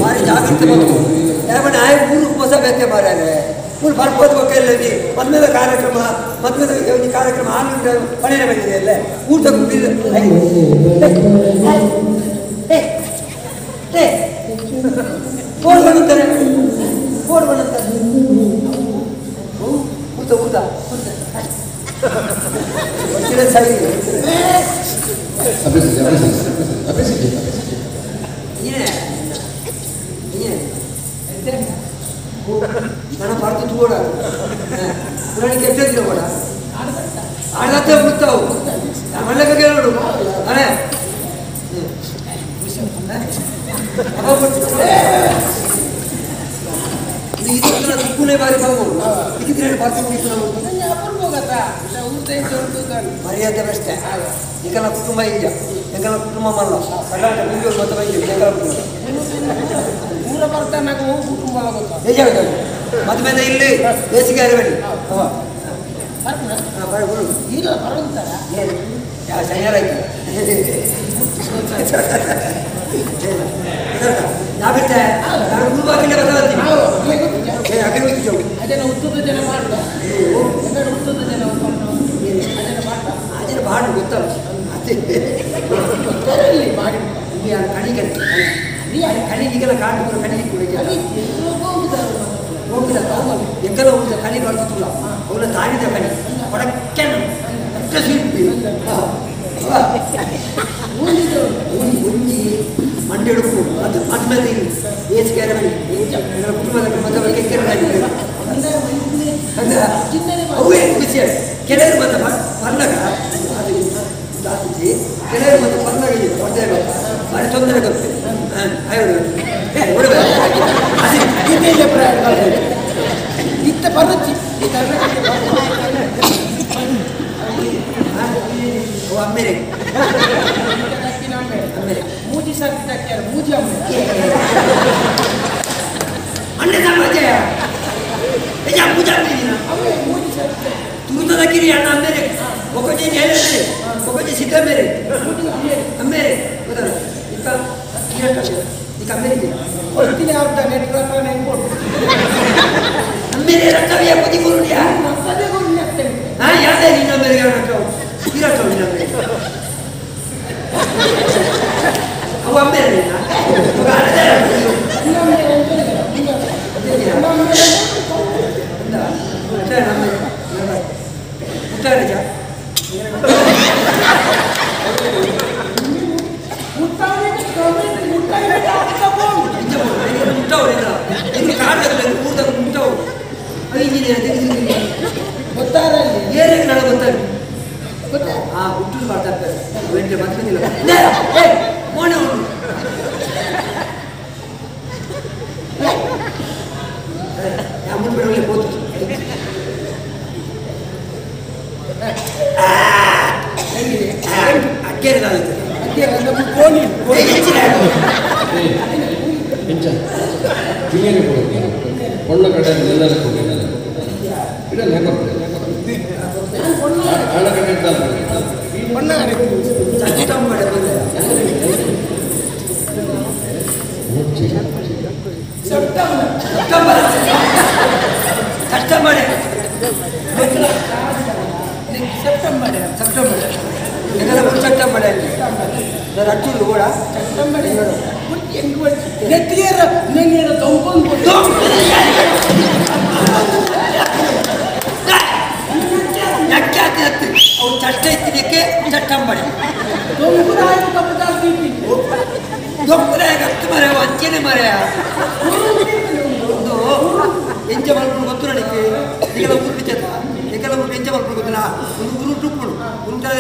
ಭಾರಿ ಜಾಗ್ರತೆ ಬೇಕು. ಯಾಕಂದ್ರೆ ಆಯ್ತು ಮೂರು ಹೊಸ ಬೇಕೆ ಮಾರ್ಯಾರೆ ಮೂರು ಬರ್ಬೋದು ಬೇಕಲ್ಲಿ ಮದುವೆ ಕಾರ್ಯಕ್ರಮ ಆನಂದ ಪಣೆಯ ಬಂದಿದೆ ಅಲ್ಲೇ ಊಟ ಫೋನ್ ಬಂದಂತಾರೆ ಊಟ ಸರಿ మన భర్త కూడా పురానికి ఎట్లా కూడా ఆడతే పుడతావు మళ్ళీ గెలవడు అనే తుక్కునే వారి బాబు ఇది భర్త మర్యాద బెస్ట్ ఎంకల కుటుంಬ ಈಗ ಎಂಕಲ ಕುಟುಂಬ ಮಲ್ಲ ಕರ್ನಾಟಕ ಮುಂಜೋರು ಮೊತ್ತ ಎಂಕಲ ಪೂರ ಬರ್ತಾ ನಾವು ಕುಟುಂಬ ನಿಜ ಮದುವೆ ಇಲ್ಲಿ ಬೇಸಿಗೆ ಅರಬೇಡಿ ಇಲ್ಲ ಬರುತ್ತಾರೆ ಸರಿಯಾರಾಯ್ತು ನಾ ಬಿಟ್ಟೆ ನಾನು ಗುರುವಾಕಿಲ್ಲ ಬದಲಾಗ್ತೀನಿ ಅದನ್ನು ಉತ್ತದ ಜನ ಮಾಡುವ ಉತ್ತದ ಜನ ಅದನ್ನು ಬಾಡು ಗೊತ್ತಲ್ಲ ಅದೇ ಮಾಡಿ ಕಣಿಗೆ ಕಣಿಗೆಲ್ಲ ಕಾಡು ಕಣಿಗೆ ಹೋಗಿದ ಎಂಕಲ್ಲ ಹೋಗಿದ ಕಣಿ ಕಳ್ತಿಲ್ಲ ಅವಳ ತಾಡಿದ ಕಣಿ ಕೊಡಕ್ಕೆ ಒಂಜಿ ಮಂಡೆ ಹುಡುಕು ಅದು ಮದ್ಮೇಲೆ ಬೇಸಿಗೆ ಕುಟುಂಬದ ಮದುವೆ ಕೆಕ್ಕರೆ ಅವೇ ಖುಷಿ ಕೆಲವರು ಮತ್ತೆ ಬರ್ಲಾಗ ಕೆಲವರು ಮತ್ತೆ ಬರ್ಲಾಗ ಭಾರಿ ತೊಂದರೆ ಗೊತ್ತೆ ಇತ್ತ ಬರುತ್ತಿ ಅಮ್ಮೇರೆ ಮೂಜಿ ಸಾಕ್ತಾರೆ ಮೂಜಿ ಅಣ್ಣೆ ಸಮಾಜಯ ಪೂಜಾ ತುರುತದ ಕಿರಿ ಅಣ್ಣ ಅಮ್ಮೇರೆ ಒಬ್ಬಜಿ ಹೇಳಿದ್ರೆ ಒಬ್ಬಜಿ ಸಿದ್ಧ ಮೇರೆ ಅಮ್ಮೇರೆ ಗೊತ್ತಲ್ಲ ಈಗ ಅಮ್ಮೇರಿಗೆ ಹೊರತಿನ ಅರ್ಧ ನೆಟ್ವರ್ಕ್ ಅಮ್ಮೇರೆ ರಕ್ಕವಿಯ ಬದಿ ಗುರುಡಿಯಾ ಹಾ ಯಾವ್ದೇ ನಿನ್ನ ಅಮ್ಮೇರಿಗೆ ಇರತ್ತೋ ನಿನ್ನ ಅಮ್ಮೇರಿಗೆ ಅವು ಅಮ್ಮೇರೆ ಹುಟ್ಟು ಮಾಡ್ತಾ ಇರ್ತಾರೆ ಬಂದಿಲ್ಲ ಮೋನೆ ಉಂಟು ಮುಂದ್ಬಿಡೋಲ್ಲ ಹೋತು ಅಕ್ಕೇರಿ பொண்ணு கடை நெல்லை போட்டேன் இடம் ஆளை கட்டிட்டாங்க ಅಚ್ಚುಡು ಕೂಡ ಅವ್ರು ಚಟ್ಟ ಎತ್ತಿದಕ್ಕೆ ಚಟ್ಟಂಬಡಿ ಹತ್ತು ಮರ ಅಂಚೆನೆ ಮರ ಒಂದು ಎಂಚ ಮಲ್ಕೊಂಡು ಗೊತ್ತು ನನಗೆ ಈಗೆಲ್ಲ ಊರು ಬಿಚ್ಚದ ಈಗೆಲ್ಲ ಊರು ಎಂಚ ಮಲ್ಕೊಂಡು ಗೊತ್ತಿಲ್ಲ ಒಂದು ಊರು ಟುಪ್ಪುಡು ಉಂಟಾದ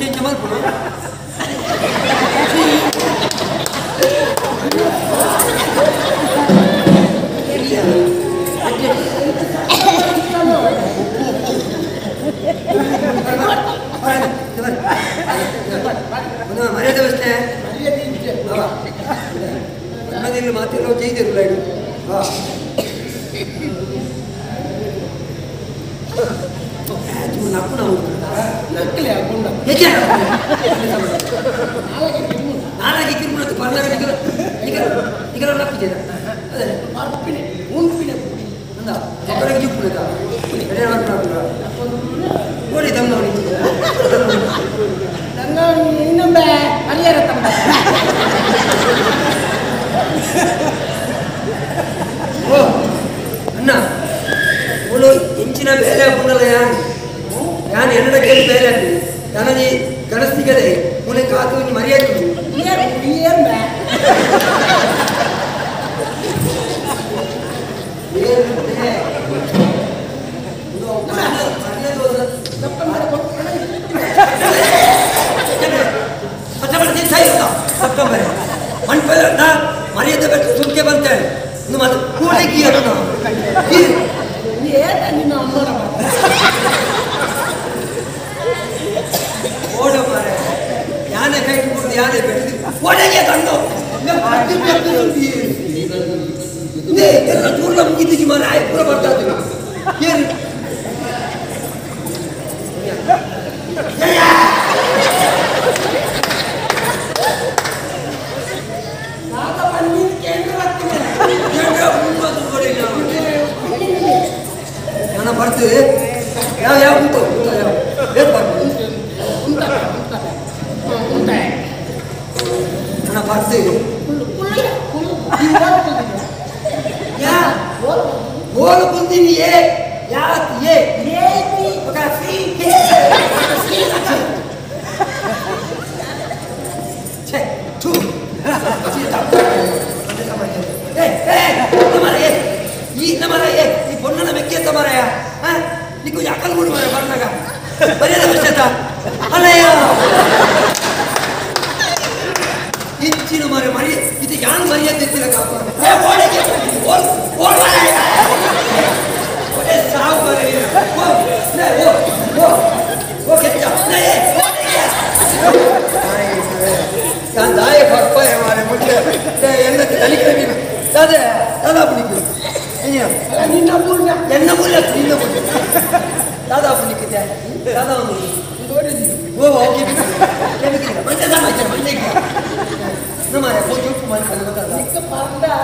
ಎಂಚ ಮಲ್ಕೊಂಡು ಮರ್ಯಾದೆ ವ್ಯವಸ್ಥೆ ನಮ್ಮದಿಲ್ಲಿ ಮಾತೆಲ್ಲ ಜೈದಿರಲ್ಲ ಇದು ನಕ್ಕು ನಾವು ನಕ್ಕಲೆ ಹಾಕೊಂಡ ಹೇಗೆ ನಾಲ್ಕು ಕಿರುಮುಳತ್ತು ಬರ್ಲಾಗ ಈಗ ಈಗ ನಪ್ಪಿದ್ದೇನೆ ಅದೇ ಮರ್ಪಿನೆ ಉಂಪಿನೆ ಅಂದ ಮಕ್ಕಳಿಗೆ ಜಿಪ್ಪುಳಿದ ನೋಡಿ ತಮ್ಮ ನೋಡಿ ಇನ್ನೊಮ್ಮೆ ಅಳಿಯರ ತಮ್ಮ ಓ ಅಣ್ಣ ಅವಳು ಹೆಂಚಿನ ಬೇಲೆ ಹಾಕೊಂಡಲ್ಲ ಯಾನ್ ಎನ್ನಡಕ್ಕೆ ಬೇಲೆ ಹಾಕಿ ನನಗೆ ಗಣಸ್ತಿಗದೆ ಮೂಲೆ ಕಾತು ಮರ್ಯಾದೆ ಸಪ್ಟೆಂಬರ್ ಮರ್ಯಾದೆ ಬೇಕು ಸುಮ್ಕೆ ಬಂತೇಳಿ ಇನ್ನು ಮತ್ತೆ ಕೂಲಿಗೆ ನಿನ್ನ ಅಮ್ಮನ ಓಡ ಮಾರೆ ಯಾನೆ ಕೈ ಕೊಟ್ಟು ಯಾನೆ ಬೆಳೆದು ಒಡೆಗೆ ತಂದು ಎಲ್ಲ ಚೂರ್ಲ ಮುಗಿದಿಗೆ ಮಾರೆ ಆಯ್ ಪೂರ ಬರ್ತಾ ಇದ್ದೀವಿ ಏನು ನನ್ನ ಬರ್ತದೆ ಯಾವ ಯಾವ ಉಂಟು ನನ್ನ ಬರ್ತೇವೆ ಗೋಲು ಕುಂತೀನಿ ಈ ಪೊಣ್ಣನ ಮೆಕ್ಕೆ ಮರಯ ನೀಕು ಯಾಕಲ್ ಗುಡಿ ಮರ ಬರ್ನಾಗ ಬರೆಯದ ವಿಷಯತ ಅಲ್ಲಯ್ಯ ಹೆಚ್ಚಿನ ಮರ ಮರಿ ಇದು ಯಾನ್ ಮರ್ಯಾದಿತ್ತಿಲ್ಲ ಸಾವು நான் தாய பப்பாய மாறே முட்டை என்னக்கு தனிக்கிறேன் அതെ தாதா பிடிக்கும் என்ன முள்ள நின்ன முள்ள தாதா பிடிக்குதே தாதா ஓ ஓகே மஞ்சள் தான் மஞ்சள் மஞ்சள் நம்ம கொஞ்சம் உப்பு மாதிரி கலந்து நிக்க பாருடா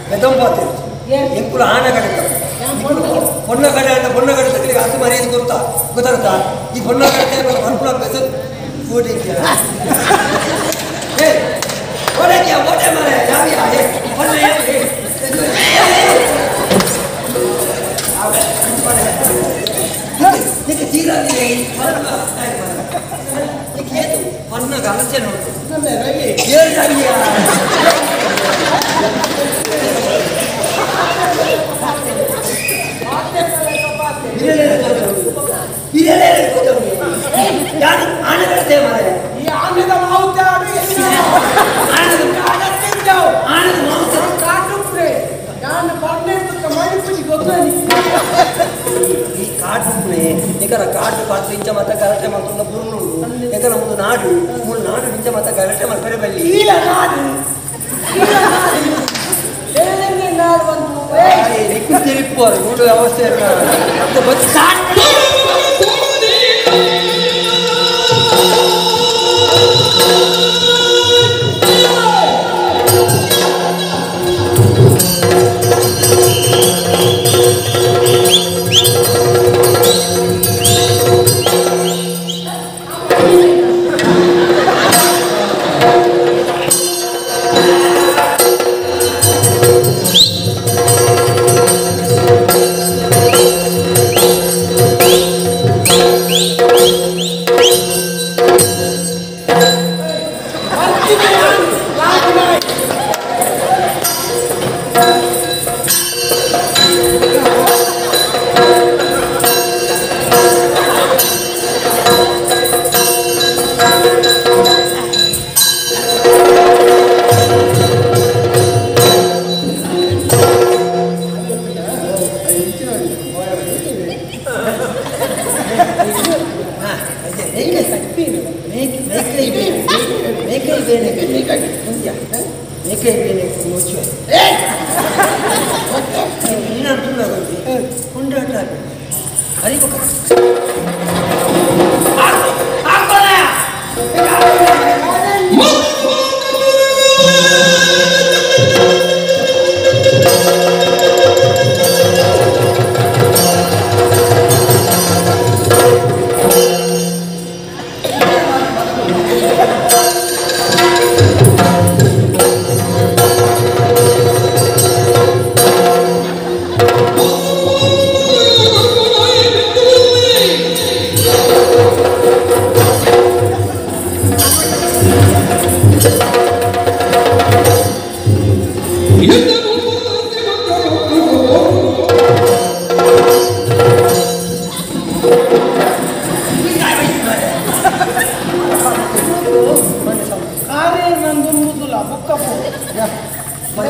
ಬೆದಂಬಾತಿ ಎಂಕುಲು ಆನೆ ಕಡಿತ பொண்ண ಕಡೆ ಅಂತ பொண்ண ಕಡಿತಕ್ಕೆ ಅದು ಮರ್ಯಾದೆ ಗೊತ್ತಾಗುತ್ತಾ ಈ பொண்ண ಕಡಿತ ಮರ್ಪುಳ ಬೆಸ ಓಡಿಕೆ ಓಡೆ ಮಾರೆ ಯಾವ್ಯಾ ಹೊನ್ನ ನಿಕ್ಕೆ ತೀರಾಗಿದೆ ಹೊನ್ನ ಗಲಸೆ ನೋಡು ಆನೆಗಳೇ ಮಾರೆ ಈ ಆನೆದ ಮಾಂಸ ಆನೆದ ಮಾಂಸ ಕಾಟುಪ್ರೆ ನಾನು ಬರ್ನೇತ ಮಾಡಿಬಿಟ್ಟು ಗೊತ್ತೇನಿ ಈ ಕಾಟುಪ್ರೆ ನಿಕರ ಕಾಟು ಪಾತ್ರ ಇಂಚ ಮತ ಗಲಾಟೆ ಮಾಡ್ಕೊಂಡ ಬುರುನು ಯಾಕಂದ್ರೆ ಒಂದು ನಾಡು ಮೂರು ನಾಡು ಇಂಚ ಮತ ಗಲಾಟೆ ಮಾಡ್ತಾರೆ ಬಲ್ಲಿ ಇಲ್ಲ ನಾಡು ನಾಡು ಒಂದು ತಿರುಪೋರು ನೋಡು ಅವಸ್ಥೆ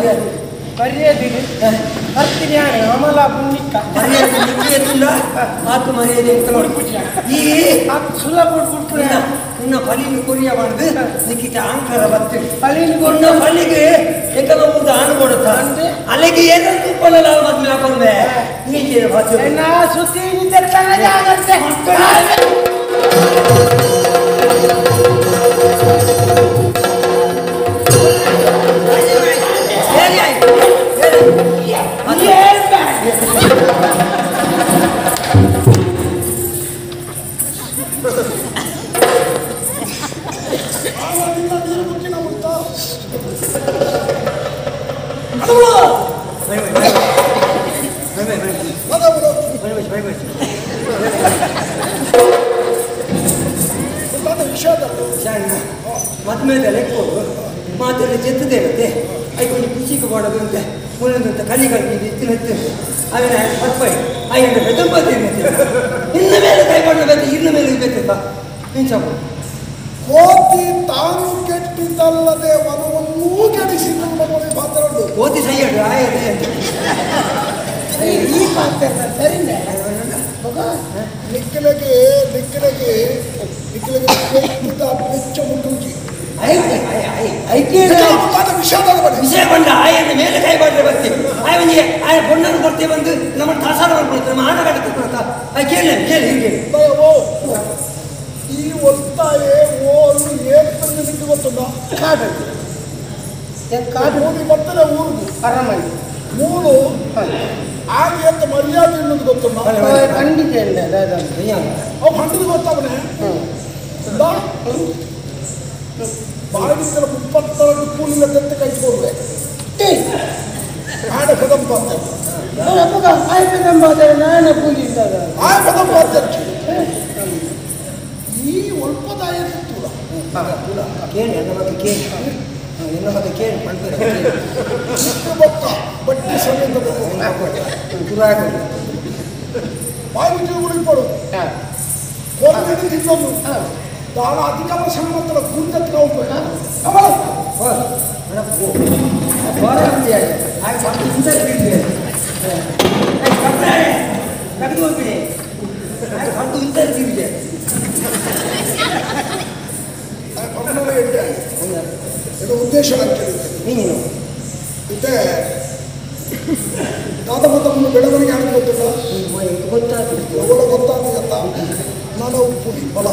ಮರ್ಯಾದೆ ಮರ್ಯಾದಿಗೆ ಬರ್ತೀನಿ ಅಮಲ ಪುಣ್ಯಕ್ಕ ಮರ್ಯಾದೆ ನಿಕ್ಕಿಯತ್ತಿಲ್ಲ ಆತು ಮರ್ಯಾದೆ ಇರ್ತಲೋಡು ಈ ಸುಲಭ ಕೊಟ್ಬಿಟ್ರೆ ಇನ್ನ ಪಲಿಗೆ ಕೊರಿಯ ಬಂದು ನಿಕ್ಕಿತ ಆಂಕರ ಬರ್ತೀವಿ ಪಲಿಗೆ ಕೊನ್ನ ಪಲ್ಲಿಗೆ ಎಕ್ಕಲ ಮುದ್ದ ಆಣು ಕೊಡುತ್ತ ಅಲ್ಲಿಗೆ ಏನೋ ತುಪ್ಪಲ್ಲ ಮದ್ವೆ ಹಾಕೊಂಡೆ ನೀಚೆ ಭಾಷೆ ಸುದ್ದಿ ಆಗುತ್ತೆ ಮದ್ಮೇಲೆ ಲೆಕ್ಕೋದು ಮಾತೆಲ್ಲ ಜೆತ್ತದೆ ಇರುತ್ತೆ ಐಕೊಂಡು ಖುಷಿಗೆ ಮಾಡೋದು ಅಂತ ಮುಳ್ಳಂತ ಕಲಿಗಳಿಗೆ ಇತ್ತಿನ ಅವನ ಹತ್ಪಾಯಿ ಐದು ಬೆದಂಬತ್ತು ಇನ್ನು ಮೇಲೆ ಕೈಗೊಂಡು ಇನ್ನು ಮೇಲೆ ಇರ್ಬೇಕಪ್ಪ ಹಿಂಸು ಕೋತಿ ತಾನು ಕೆಟ್ಟಿದ್ದಲ್ಲದೆ ವನವನ್ನೂ ಕೆಡಿಸಿಕೊಂಡು ಮಾತಾಡೋದು ಕೋತಿ ಸೈಯಡು ಆಯದೆ ಅಂತ ಈ ಪಾತ್ರ ಸರಿನೇ ನಿಖಿಲಗೆ ಕೆಟ್ಟಿದ್ದ ಬೆಚ್ಚ ಮುಟ್ಟುಂಚಿ ವಿಷಯ ಬಂದ ಆಯನ ಮೇಲೆ ಕೈ ಮಾಡಿದ್ರೆ ಬರ್ತೀವಿ ಆಯವನಿಗೆ ಆಯ ಬಣ್ಣನ್ನು ಕೊಡ್ತೇವೆ ಬಂದು ನಮ್ಮ ತಾಸಾರ ಮಾಡ್ಕೊಳ್ತೇವೆ ನಮ್ಮ ಆಟಗಾಟಕ್ಕೆ ಕೊಡ್ತಾ ಕೇಳಿ ಹೀಗೆ ಈ ಒತ್ತಾಯೆ ಓಲು ಏಪ್ರಿಲ್ ನಿಮಗೆ ಗೊತ್ತುಂಟಾ ಕಾಡು ಓದಿ ಬರ್ತದೆ ಊರಿಗೆ ಅರಮನೆ ಮೂರು ಹಾಗೆ ಅಂತ ಮರ್ಯಾದೆ ಅನ್ನೋದು ಗೊತ್ತುಂಟಾ ಖಂಡಿತ ಅವು ಹಂಡ್ರಿಗೆ ಗೊತ್ತಾವನೆ ಬಾಡಿಸಲ 32 ಕೂಲಿನ ತೆತ್ತೆ ಕೈಸ್ಕೊಂಡ್ರೆ ಆಡ ಕದಂಬ ನಾನು ಕೂಲಿ ಇದ್ದಾಗ ಆ ಕದಂಬ ಅಧ್ಯಕ್ಷ ಈ ಒಳ್ಪದಾಯ ಕೇಳಿ ನನ್ನ ಬಗ್ಗೆ ಕೇಳಿ ನಿನ್ನ ಬಗ್ಗೆ ಕೇಳಿ ಬೊಕ್ಕ ಬಡ್ಡಿ ಸಮೇತ ಬಾಯಿ ಉಳಿಪಡು ಕೋರ್ಟ್ ತಿನ್ನೋದು ದಾಳ ಅಧಿಕಾರ ಸಂಬಂಧದ ಗುಂಡಕ್ಕೆ ಹೋಗ್ಬೇಕು ಇದು ಉದ್ದೇಶ ನೀನು ಇದೆ ದಾದ ಮತವನ್ನು ಬೆಳವಣಿಗೆ ಆಗಿ ಗೊತ್ತಿಲ್ಲ ಗೊತ್ತಾಗ್ತದೆ ಗೊತ್ತಾಗ್ತದೆ ನಾನು ಪುಡಿ ಬಲ